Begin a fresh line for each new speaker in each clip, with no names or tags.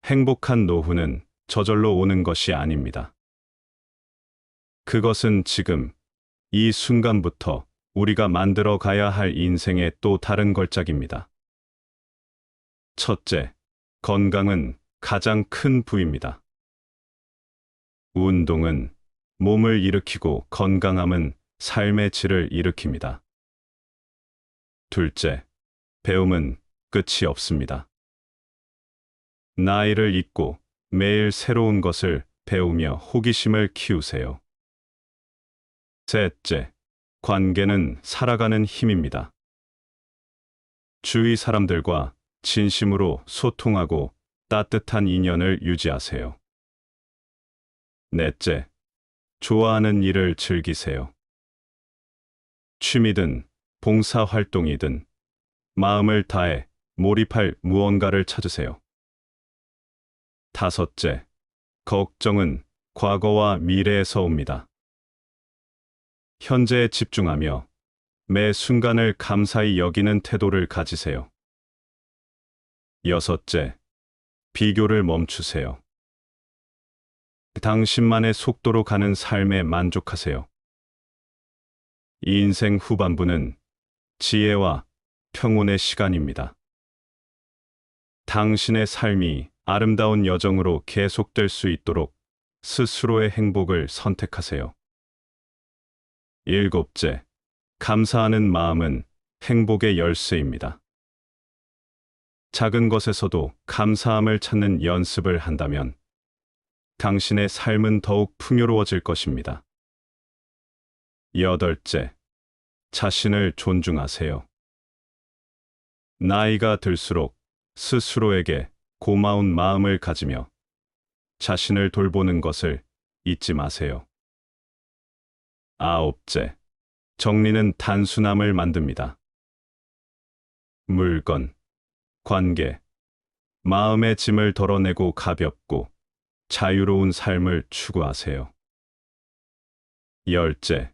행복한 노후는 저절로 오는 것이 아닙니다. 그것은 지금, 이 순간부터 우리가 만들어 가야 할 인생의 또 다른 걸작입니다. 첫째, 건강은 가장 큰 부입니다. 운동은 몸을 일으키고 건강함은 삶의 질을 일으킵니다. 둘째, 배움은 끝이 없습니다. 나이를 잊고 매일 새로운 것을 배우며 호기심을 키우세요. 셋째, 관계는 살아가는 힘입니다. 주위 사람들과 진심으로 소통하고 따뜻한 인연을 유지하세요. 넷째, 좋아하는 일을 즐기세요. 취미든 봉사활동이든 마음을 다해 몰입할 무언가를 찾으세요. 다섯째, 걱정은 과거와 미래에서 옵니다. 현재에 집중하며 매 순간을 감사히 여기는 태도를 가지세요. 여섯째, 비교를 멈추세요. 당신만의 속도로 가는 삶에 만족하세요. 인생 후반부는 지혜와 평온의 시간입니다. 당신의 삶이 아름다운 여정으로 계속될 수 있도록 스스로의 행복을 선택하세요. 일곱째, 감사하는 마음은 행복의 열쇠입니다. 작은 것에서도 감사함을 찾는 연습을 한다면 당신의 삶은 더욱 풍요로워질 것입니다. 여덟째, 자신을 존중하세요. 나이가 들수록 스스로에게 고마운 마음을 가지며 자신을 돌보는 것을 잊지 마세요. 아홉째, 정리는 단순함을 만듭니다. 물건, 관계, 마음의 짐을 덜어내고 가볍고 자유로운 삶을 추구하세요. 열째,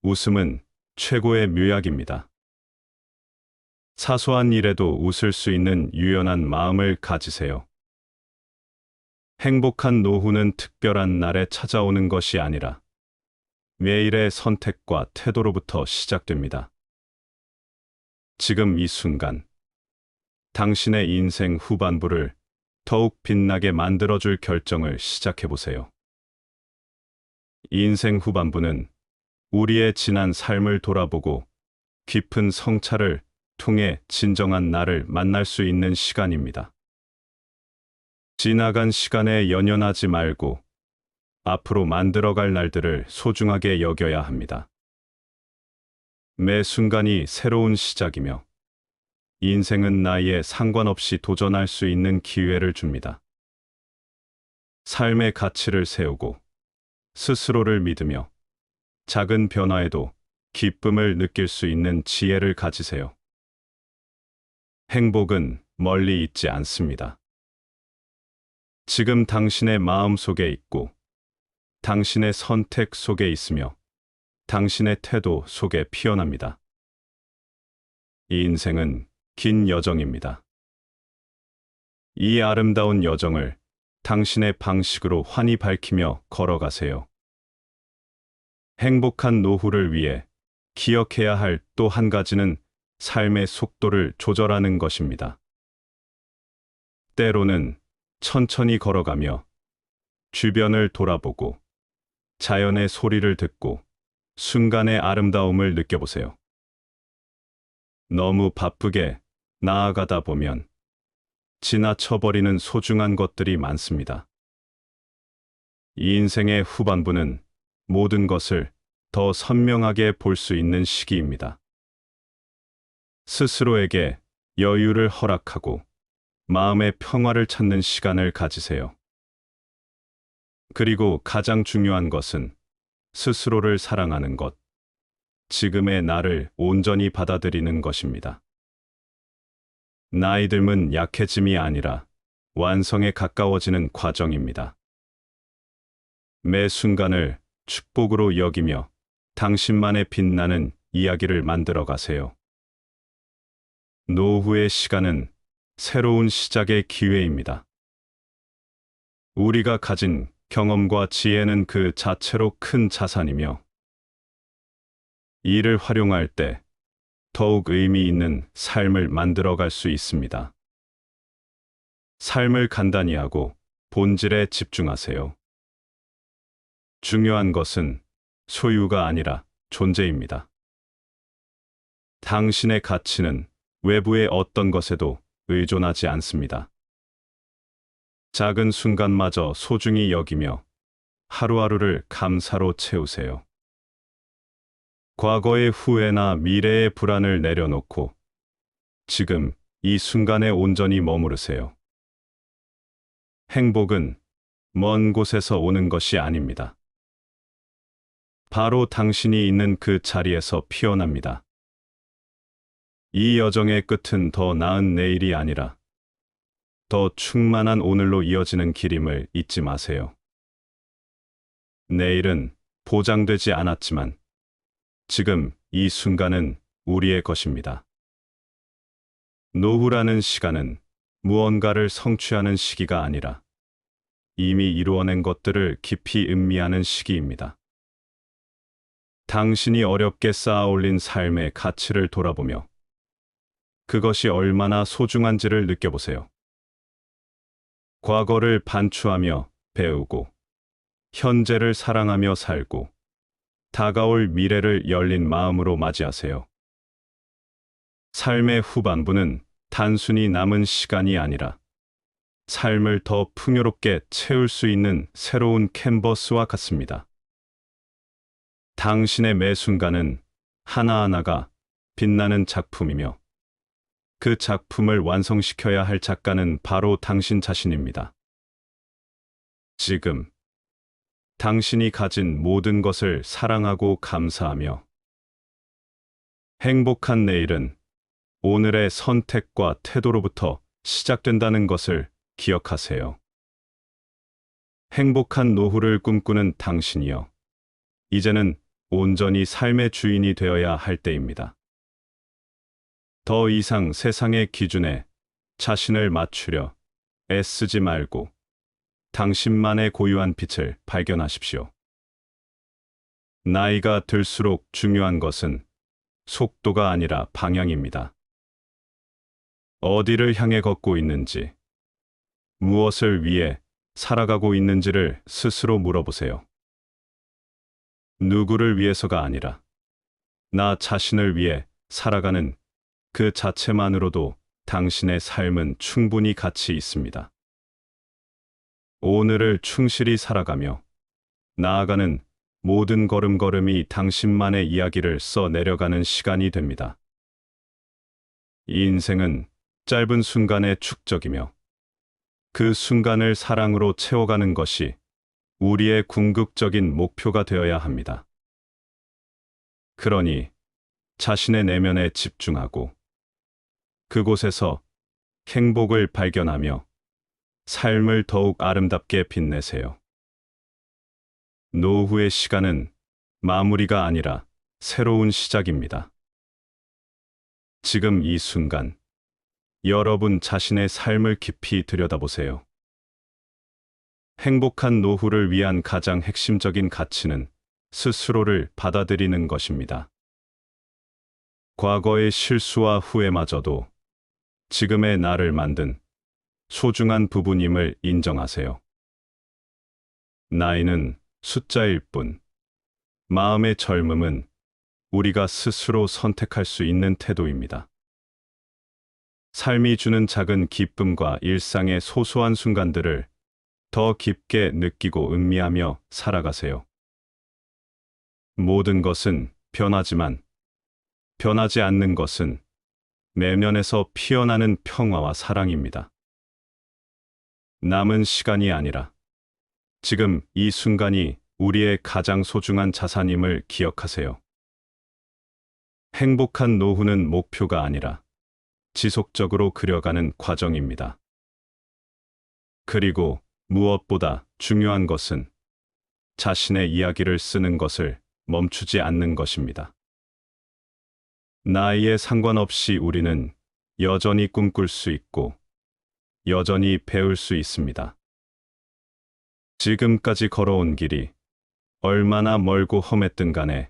웃음은 최고의 묘약입니다. 사소한 일에도 웃을 수 있는 유연한 마음을 가지세요. 행복한 노후는 특별한 날에 찾아오는 것이 아니라 매일의 선택과 태도로부터 시작됩니다. 지금 이 순간, 당신의 인생 후반부를 더욱 빛나게 만들어줄 결정을 시작해보세요. 인생 후반부는 우리의 지난 삶을 돌아보고 깊은 성찰을 통해 진정한 나를 만날 수 있는 시간입니다. 지나간 시간에 연연하지 말고 앞으로 만들어갈 날들을 소중하게 여겨야 합니다. 매 순간이 새로운 시작이며 인생은 나이에 상관없이 도전할 수 있는 기회를 줍니다. 삶의 가치를 세우고 스스로를 믿으며 작은 변화에도 기쁨을 느낄 수 있는 지혜를 가지세요. 행복은 멀리 있지 않습니다. 지금 당신의 마음 속에 있고 당신의 선택 속에 있으며 당신의 태도 속에 피어납니다. 이 인생은 긴 여정입니다. 이 아름다운 여정을 당신의 방식으로 환히 밝히며 걸어가세요. 행복한 노후를 위해 기억해야 할 또 한 가지는 삶의 속도를 조절하는 것입니다. 때로는 천천히 걸어가며 주변을 돌아보고 자연의 소리를 듣고 순간의 아름다움을 느껴보세요. 너무 바쁘게 나아가다 보면 지나쳐버리는 소중한 것들이 많습니다. 이 인생의 후반부는 모든 것을 더 선명하게 볼 수 있는 시기입니다. 스스로에게 여유를 허락하고 마음의 평화를 찾는 시간을 가지세요. 그리고 가장 중요한 것은 스스로를 사랑하는 것, 지금의 나를 온전히 받아들이는 것입니다. 나이 듦은 약해짐이 아니라 완성에 가까워지는 과정입니다. 매 순간을 축복으로 여기며 당신만의 빛나는 이야기를 만들어 가세요. 노후의 시간은 새로운 시작의 기회입니다. 우리가 가진 경험과 지혜는 그 자체로 큰 자산이며 이를 활용할 때 더욱 의미 있는 삶을 만들어갈 수 있습니다. 삶을 간단히 하고 본질에 집중하세요. 중요한 것은 소유가 아니라 존재입니다. 당신의 가치는 외부의 어떤 것에도 의존하지 않습니다. 작은 순간마저 소중히 여기며 하루하루를 감사로 채우세요. 과거의 후회나 미래의 불안을 내려놓고 지금 이 순간에 온전히 머무르세요. 행복은 먼 곳에서 오는 것이 아닙니다. 바로 당신이 있는 그 자리에서 피어납니다. 이 여정의 끝은 더 나은 내일이 아니라 더 충만한 오늘로 이어지는 길임을 잊지 마세요. 내일은 보장되지 않았지만 지금 이 순간은 우리의 것입니다. 노후라는 시간은 무언가를 성취하는 시기가 아니라 이미 이루어낸 것들을 깊이 음미하는 시기입니다. 당신이 어렵게 쌓아올린 삶의 가치를 돌아보며 그것이 얼마나 소중한지를 느껴보세요. 과거를 반추하며 배우고, 현재를 사랑하며 살고, 다가올 미래를 열린 마음으로 맞이하세요. 삶의 후반부는 단순히 남은 시간이 아니라 삶을 더 풍요롭게 채울 수 있는 새로운 캔버스와 같습니다. 당신의 매 순간은 하나하나가 빛나는 작품이며 그 작품을 완성시켜야 할 작가는 바로 당신 자신입니다. 지금 당신이 가진 모든 것을 사랑하고 감사하며 행복한 내일은 오늘의 선택과 태도로부터 시작된다는 것을 기억하세요. 행복한 노후를 꿈꾸는 당신이여, 이제는 온전히 삶의 주인이 되어야 할 때입니다. 더 이상 세상의 기준에 자신을 맞추려 애쓰지 말고 당신만의 고유한 빛을 발견하십시오. 나이가 들수록 중요한 것은 속도가 아니라 방향입니다. 어디를 향해 걷고 있는지, 무엇을 위해 살아가고 있는지를 스스로 물어보세요. 누구를 위해서가 아니라 나 자신을 위해 살아가는 그 자체만으로도 당신의 삶은 충분히 가치 있습니다. 오늘을 충실히 살아가며 나아가는 모든 걸음걸음이 당신만의 이야기를 써 내려가는 시간이 됩니다. 이 인생은 짧은 순간의 축적이며 그 순간을 사랑으로 채워가는 것이 우리의 궁극적인 목표가 되어야 합니다. 그러니 자신의 내면에 집중하고 그곳에서 행복을 발견하며 삶을 더욱 아름답게 빛내세요. 노후의 시간은 마무리가 아니라 새로운 시작입니다. 지금 이 순간, 여러분 자신의 삶을 깊이 들여다보세요. 행복한 노후를 위한 가장 핵심적인 가치는 스스로를 받아들이는 것입니다. 과거의 실수와 후회마저도 지금의 나를 만든 소중한 부분임을 인정하세요. 나이는 숫자일 뿐, 마음의 젊음은 우리가 스스로 선택할 수 있는 태도입니다. 삶이 주는 작은 기쁨과 일상의 소소한 순간들을 더 깊게 느끼고 음미하며 살아가세요. 모든 것은 변하지만 변하지 않는 것은 내면에서 피어나는 평화와 사랑입니다. 남은 시간이 아니라 지금 이 순간이 우리의 가장 소중한 자산임을 기억하세요. 행복한 노후는 목표가 아니라 지속적으로 그려가는 과정입니다. 그리고 무엇보다 중요한 것은 자신의 이야기를 쓰는 것을 멈추지 않는 것입니다. 나이에 상관없이 우리는 여전히 꿈꿀 수 있고 여전히 배울 수 있습니다. 지금까지 걸어온 길이 얼마나 멀고 험했든 간에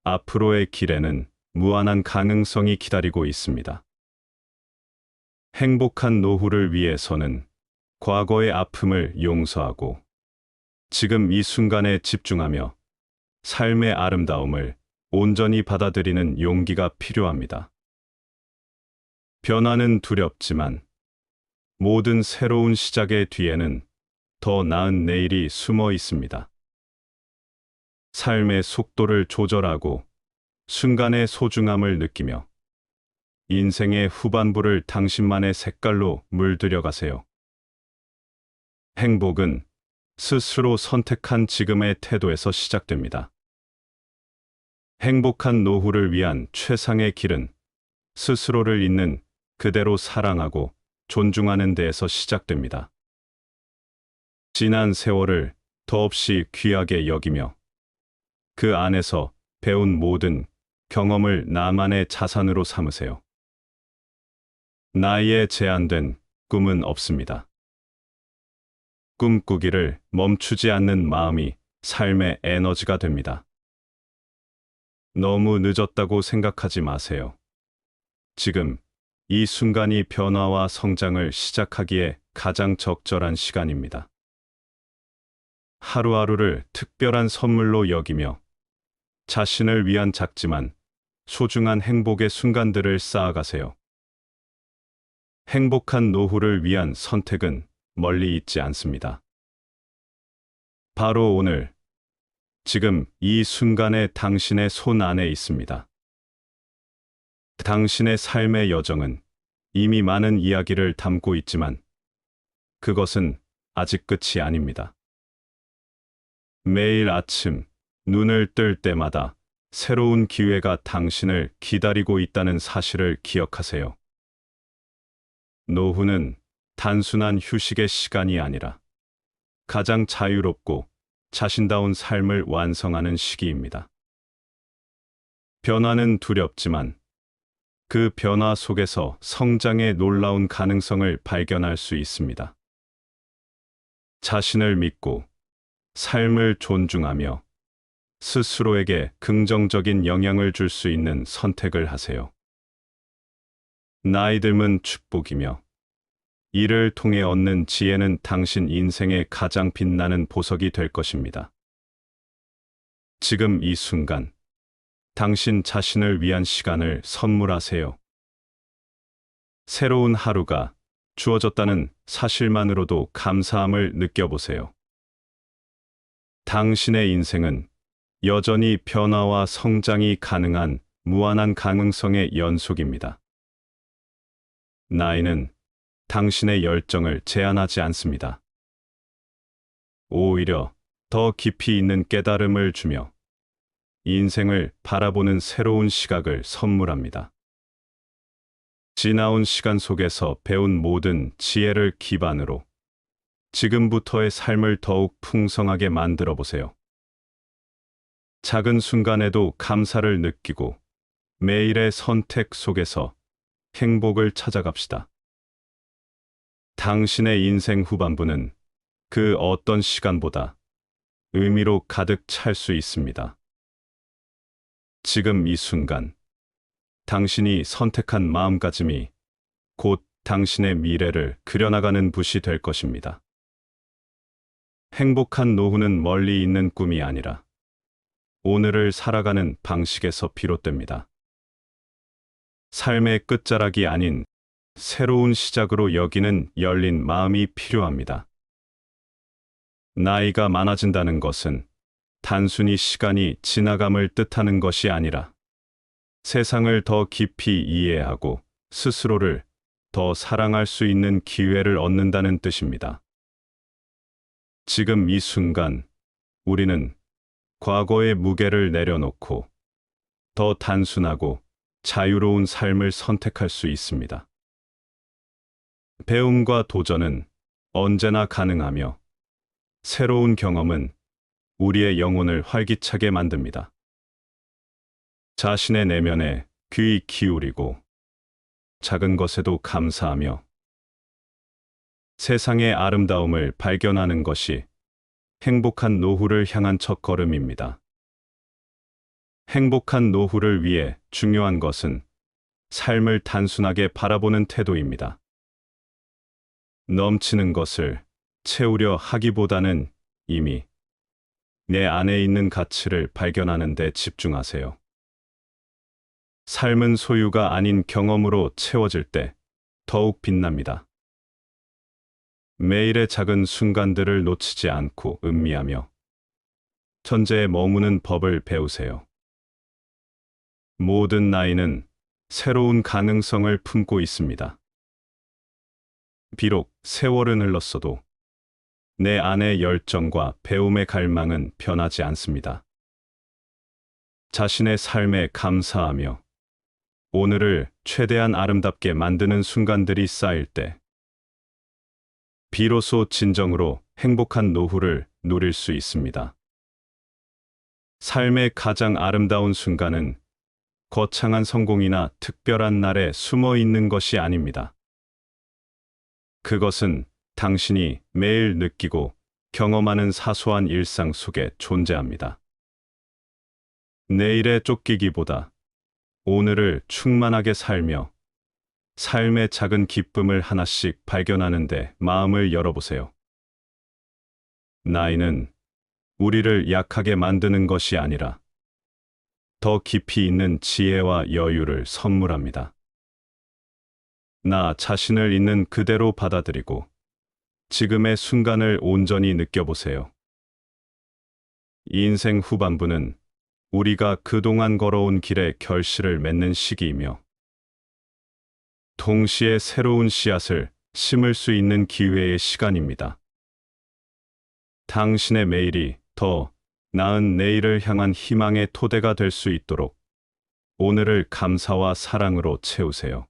앞으로의 길에는 무한한 가능성이 기다리고 있습니다. 행복한 노후를 위해서는 과거의 아픔을 용서하고 지금 이 순간에 집중하며 삶의 아름다움을 온전히 받아들이는 용기가 필요합니다. 변화는 두렵지만 모든 새로운 시작의 뒤에는 더 나은 내일이 숨어 있습니다. 삶의 속도를 조절하고 순간의 소중함을 느끼며 인생의 후반부를 당신만의 색깔로 물들여 가세요. 행복은 스스로 선택한 지금의 태도에서 시작됩니다. 행복한 노후를 위한 최상의 길은 스스로를 있는 그대로 사랑하고 존중하는 데에서 시작됩니다. 지난 세월을 더없이 귀하게 여기며 그 안에서 배운 모든 경험을 나만의 자산으로 삼으세요. 나이에 제한된 꿈은 없습니다. 꿈꾸기를 멈추지 않는 마음이 삶의 에너지가 됩니다. 너무 늦었다고 생각하지 마세요. 지금 이 순간이 변화와 성장을 시작하기에 가장 적절한 시간입니다. 하루하루를 특별한 선물로 여기며 자신을 위한 작지만 소중한 행복의 순간들을 쌓아가세요. 행복한 노후를 위한 선택은 멀리 있지 않습니다. 바로 오늘, 지금 이 순간에 당신의 손 안에 있습니다. 당신의 삶의 여정은 이미 많은 이야기를 담고 있지만 그것은 아직 끝이 아닙니다. 매일 아침 눈을 뜰 때마다 새로운 기회가 당신을 기다리고 있다는 사실을 기억하세요. 노후는 단순한 휴식의 시간이 아니라 가장 자유롭고 자신다운 삶을 완성하는 시기입니다. 변화는 두렵지만 그 변화 속에서 성장의 놀라운 가능성을 발견할 수 있습니다. 자신을 믿고 삶을 존중하며 스스로에게 긍정적인 영향을 줄 수 있는 선택을 하세요. 나이 듦은 축복이며 이를 통해 얻는 지혜는 당신 인생의 가장 빛나는 보석이 될 것입니다. 지금 이 순간, 당신 자신을 위한 시간을 선물하세요. 새로운 하루가 주어졌다는 사실만으로도 감사함을 느껴보세요. 당신의 인생은 여전히 변화와 성장이 가능한 무한한 가능성의 연속입니다. 나이는 당신의 열정을 제한하지 않습니다. 오히려 더 깊이 있는 깨달음을 주며 인생을 바라보는 새로운 시각을 선물합니다. 지나온 시간 속에서 배운 모든 지혜를 기반으로 지금부터의 삶을 더욱 풍성하게 만들어 보세요. 작은 순간에도 감사를 느끼고 매일의 선택 속에서 행복을 찾아갑시다. 당신의 인생 후반부는 그 어떤 시간보다 의미로 가득 찰 수 있습니다. 지금 이 순간, 당신이 선택한 마음가짐이 곧 당신의 미래를 그려나가는 붓이 될 것입니다. 행복한 노후는 멀리 있는 꿈이 아니라 오늘을 살아가는 방식에서 비롯됩니다. 삶의 끝자락이 아닌 새로운 시작으로 여기는 열린 마음이 필요합니다. 나이가 많아진다는 것은 단순히 시간이 지나감을 뜻하는 것이 아니라 세상을 더 깊이 이해하고 스스로를 더 사랑할 수 있는 기회를 얻는다는 뜻입니다. 지금 이 순간, 우리는 과거의 무게를 내려놓고 더 단순하고 자유로운 삶을 선택할 수 있습니다. 배움과 도전은 언제나 가능하며 새로운 경험은 우리의 영혼을 활기차게 만듭니다. 자신의 내면에 귀 기울이고 작은 것에도 감사하며 세상의 아름다움을 발견하는 것이 행복한 노후를 향한 첫걸음입니다. 행복한 노후를 위해 중요한 것은 삶을 단순하게 바라보는 태도입니다. 넘치는 것을 채우려 하기보다는 이미 내 안에 있는 가치를 발견하는 데 집중하세요. 삶은 소유가 아닌 경험으로 채워질 때 더욱 빛납니다. 매일의 작은 순간들을 놓치지 않고 음미하며 현재에 머무는 법을 배우세요. 모든 나이는 새로운 가능성을 품고 있습니다. 비록 세월은 흘렀어도 내 안의 열정과 배움의 갈망은 변하지 않습니다. 자신의 삶에 감사하며 오늘을 최대한 아름답게 만드는 순간들이 쌓일 때 비로소 진정으로 행복한 노후를 누릴 수 있습니다. 삶의 가장 아름다운 순간은 거창한 성공이나 특별한 날에 숨어 있는 것이 아닙니다. 그것은 당신이 매일 느끼고 경험하는 사소한 일상 속에 존재합니다. 내일에 쫓기기보다 오늘을 충만하게 살며 삶의 작은 기쁨을 하나씩 발견하는 데 마음을 열어보세요. 나이는 우리를 약하게 만드는 것이 아니라 더 깊이 있는 지혜와 여유를 선물합니다. 나 자신을 있는 그대로 받아들이고 지금의 순간을 온전히 느껴보세요. 인생 후반부는 우리가 그동안 걸어온 길의 결실을 맺는 시기이며 동시에 새로운 씨앗을 심을 수 있는 기회의 시간입니다. 당신의 매일이 더 나은 내일을 향한 희망의 토대가 될 수 있도록 오늘을 감사와 사랑으로 채우세요.